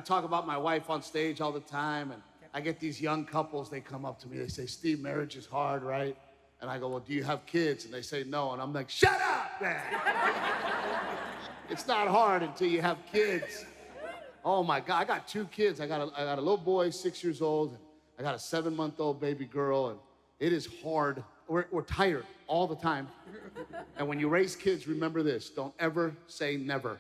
talk about my wife on stage all the time, and I get these young couples, they come up to me, they say, Steve, marriage is hard, right? And I go, well, do you have kids? And they say, no. And I'm like, shut up, man. It's not hard until you have kids. Oh my God, I got 2 kids. I got a little boy, 6 years old, and I got a 7-month-old baby girl, and it is hard. We're tired all the time. And when you raise kids, remember this, don't ever say never.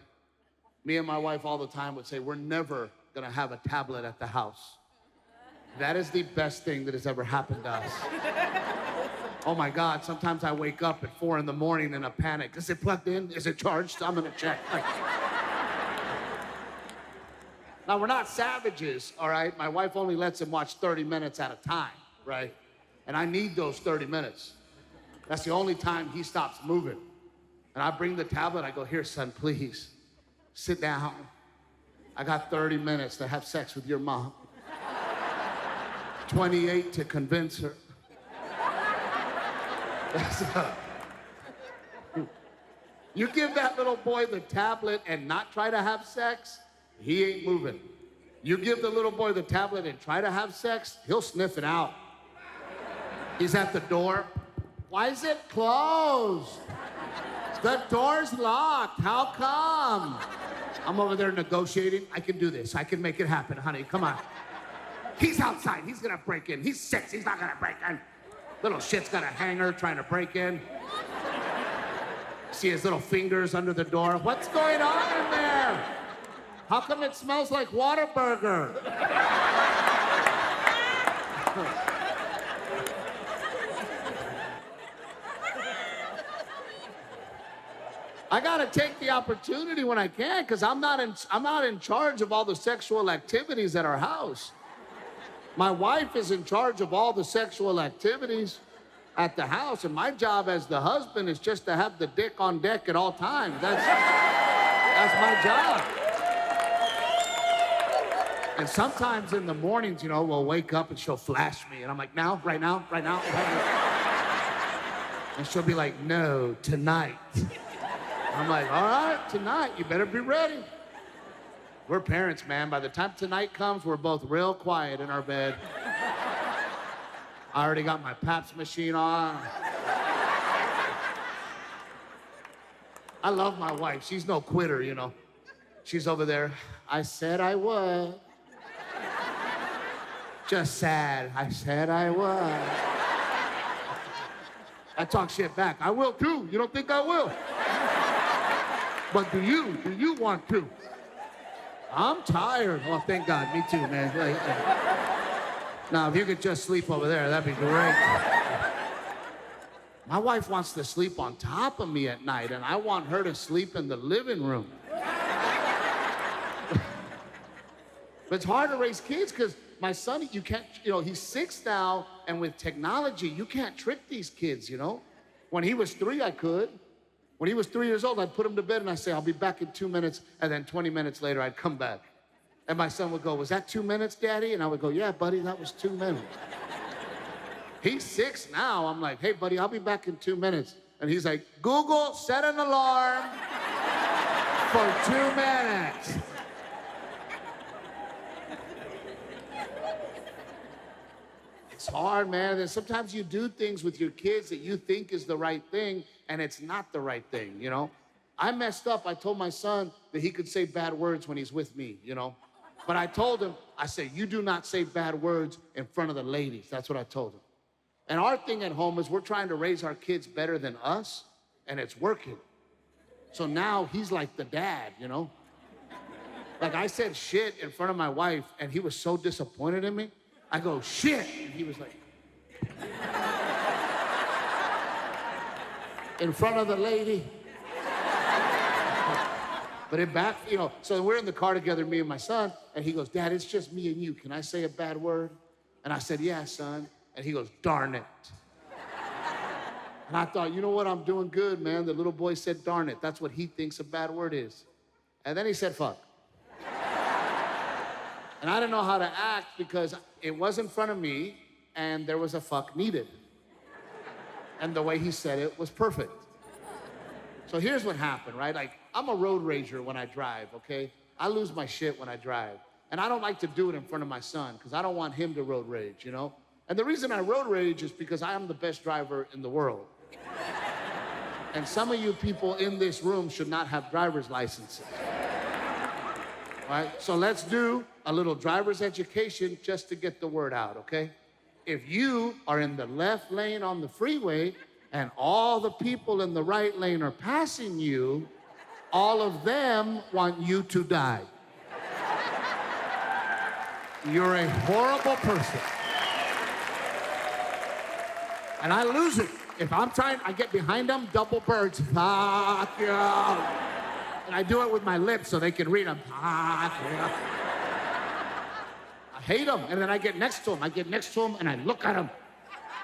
Me and my wife all the time would say, we're never gonna have a tablet at the house. That is the best thing that has ever happened to us. Oh my God, sometimes I wake up at 4 in the morning in a panic. Is it plugged in? Is it charged? I'm gonna check. Now, we're not savages, all right? My wife only lets him watch 30 minutes at a time, right? And I need those 30 minutes. That's the only time he stops moving. And I bring the tablet, I go, here, son, please, sit down. I got 30 minutes to have sex with your mom. 28 to convince her. You give that little boy the tablet and not try to have sex, he ain't moving. You give the little boy the tablet and try to have sex, he'll sniff it out. He's at the door. Why is it closed? The door's locked. How come? I'm over there negotiating. I can do this. I can make it happen, honey. Come on. He's outside. He's gonna break in. He's 6. He's not gonna break in. Little shit's got a hanger trying to break in. See his little fingers under the door. What's going on in there? How come it smells like Whataburger? I gotta take the opportunity when I can, because I'm not in charge of all the sexual activities at our house. My wife is in charge of all the sexual activities at the house, and my job as the husband is just to have the dick on deck at all times. That's my job. And sometimes in the mornings, you know, we'll wake up and she'll flash me, and I'm like, now, right now, right now. And she'll be like, no, tonight. I'm like, all right, tonight, you better be ready. We're parents, man. By the time tonight comes, we're both real quiet in our bed. I already got my Paps machine on. I love my wife. She's no quitter, you know. She's over there. I said I would. Just sad. I said I would. I talk shit back. I will too. You don't think I will? But do you want to? I'm tired. Oh, thank God. Me too, man. Now, if you could just sleep over there, that'd be great. My wife wants to sleep on top of me at night, and I want her to sleep in the living room. But it's hard to raise kids because my son, you can't, you know, he's 6 now, and with technology, you can't trick these kids, you know? When he was 3, I could. When he was 3 years old, I'd put him to bed and I'd say, I'll be back in 2 minutes, and then 20 minutes later, I'd come back. And my son would go, was that 2 minutes, Daddy? And I would go, yeah, buddy, that was 2 minutes. He's 6 now. I'm like, hey, buddy, I'll be back in 2 minutes. And he's like, Google, set an alarm for 2 minutes. It's hard, man. And sometimes you do things with your kids that you think is the right thing, and it's not the right thing, you know? I messed up. I told my son that he could say bad words when he's with me, you know? But I told him, I said, you do not say bad words in front of the ladies. That's what I told him. And our thing at home is we're trying to raise our kids better than us, and it's working. So now he's like the dad, you know? Like I said shit in front of my wife, and he was so disappointed in me. I go, shit, and he was like, in front of the lady. But it back, you know, so we're in the car together, me and my son, and he goes, Dad, it's just me and you. Can I say a bad word? And I said, yeah, son. And he goes, darn it. And I thought, you know what, I'm doing good, man. The little boy said, darn it. That's what he thinks a bad word is. And then he said, fuck. And I didn't know how to act because it was in front of me and there was a fuck needed. And the way he said it was perfect. So here's what happened, right? Like, I'm a road rager when I drive, okay? I lose my shit when I drive. And I don't like to do it in front of my son because I don't want him to road rage, you know? And the reason I road rage is because I am the best driver in the world. And some of you people in this room should not have driver's licenses. Right? So let's do a little driver's education just to get the word out, okay? If you are in the left lane on the freeway and all the people in the right lane are passing you, all of them want you to die. You're a horrible person. And I lose it. If I'm trying, I get behind them, double birds. Fuck you. And I do it with my lips so they can read them. Fuck you. I hate them. And then I get next to them. I get next to them and I look at them.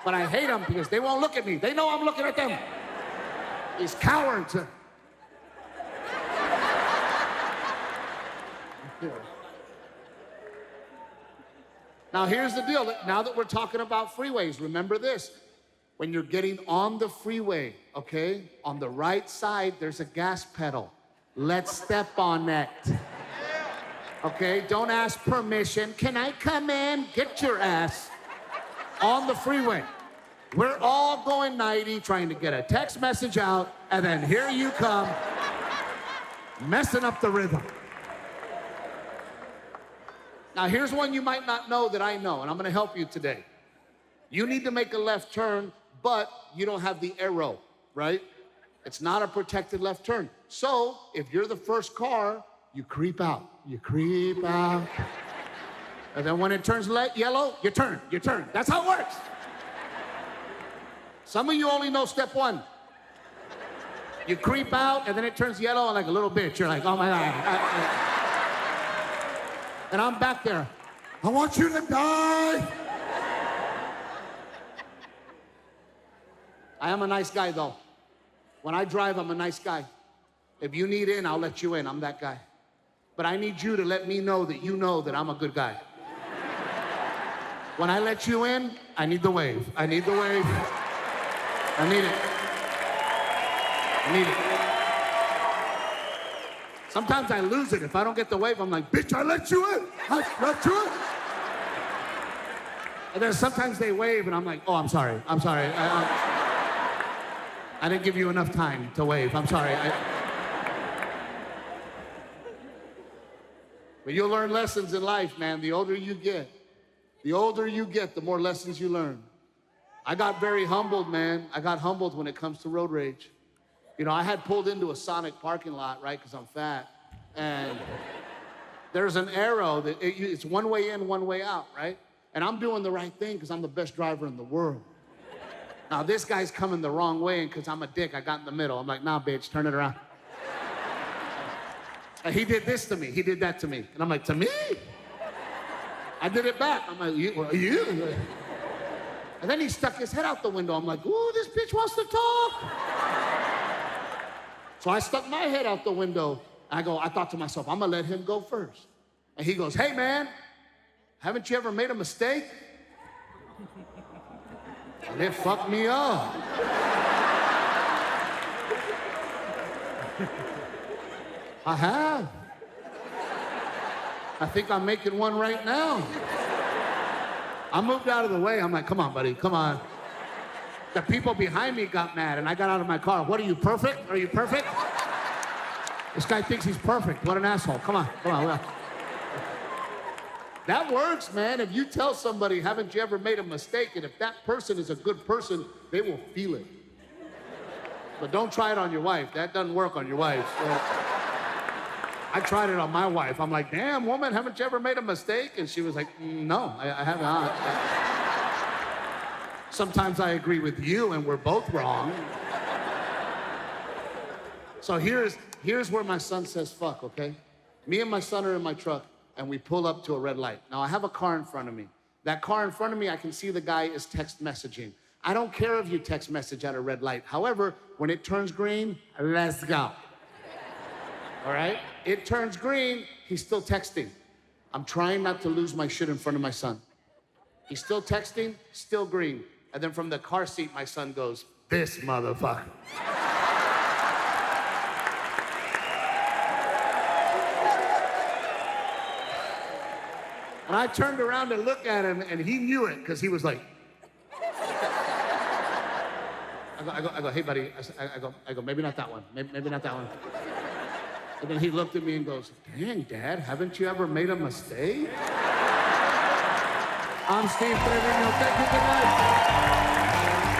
But I hate them because they won't look at me. They know I'm looking at them. These cowards. Now here's the deal. Now that we're talking about freeways, remember this. When you're getting on the freeway, okay, on the right side, there's a gas pedal. Let's step on that. Okay, don't ask permission. Can I come in? Get your ass on the freeway. We're all going 90, trying to get a text message out, and then here you come, messing up the rhythm. Now here's one you might not know that I know, and I'm gonna help you today. You need to make a left turn, but you don't have the arrow, right? It's not a protected left turn. So if you're the first car, you creep out. You creep out. And then when it turns yellow, you turn. That's how it works. Some of you only know step one. You creep out, and then it turns yellow, and like a little bitch, you're like, oh my God. And I'm back there. I want you to die. I am a nice guy, though. When I drive, I'm a nice guy. If you need in, I'll let you in. I'm that guy. But I need you to let me know that you know that I'm a good guy. When I let you in, I need the wave. I need the wave. I need it. I need it. Sometimes I lose it. If I don't get the wave, I'm like, bitch, I let you in. I let you in. And then sometimes they wave, and I'm like, oh, I'm sorry. I'm sorry. I didn't give you enough time to wave. I'm sorry. But you'll learn lessons in life, man. The older you get, the more lessons you learn. I got very humbled, man. I got humbled when it comes to road rage. You know, I had pulled into a Sonic parking lot, right, because I'm fat. And there's an arrow that it's one way in, one way out, right? And I'm doing the right thing because I'm the best driver in the world. Now, this guy's coming the wrong way, and because I'm a dick, I got in the middle. I'm like, nah, bitch, turn it around. And he did this to me. He did that to me. And I'm like, to me? I did it back. I'm like, you? And then he stuck his head out the window. I'm like, ooh, this bitch wants to talk. So I stuck my head out the window. I thought to myself, I'm going to let him go first. And he goes, hey, man, haven't you ever made a mistake? And it fucked me up. I have. I think I'm making one right now. I moved out of the way. I'm like, come on, buddy, come on. The people behind me got mad, and I got out of my car. What, are you perfect? Are you perfect? This guy thinks he's perfect. What an asshole. Come on, come on. That works, man. If you tell somebody, haven't you ever made a mistake, and if that person is a good person, they will feel it. But don't try it on your wife. That doesn't work on your wife. I tried it on my wife. I'm like, damn, woman, haven't you ever made a mistake? And she was like, no, I have not. Sometimes I agree with you, and we're both wrong. So here's where my son says fuck, okay? Me and my son are in my truck, and we pull up to a red light. Now, I have a car in front of me. That car in front of me, I can see the guy is text messaging. I don't care if you text message at a red light. However, when it turns green, let's go. All right? It turns green, he's still texting. I'm trying not to lose my shit in front of my son. He's still texting, still green. And then from the car seat, my son goes, this motherfucker. And I turned around to look at him, and he knew it, because he was like, I go, hey, buddy. I go, maybe not that one. Maybe not that one. And then he looked at me and goes, dang, Dad, haven't you ever made a mistake? I'm Steve Treviño. Thank you. Good night.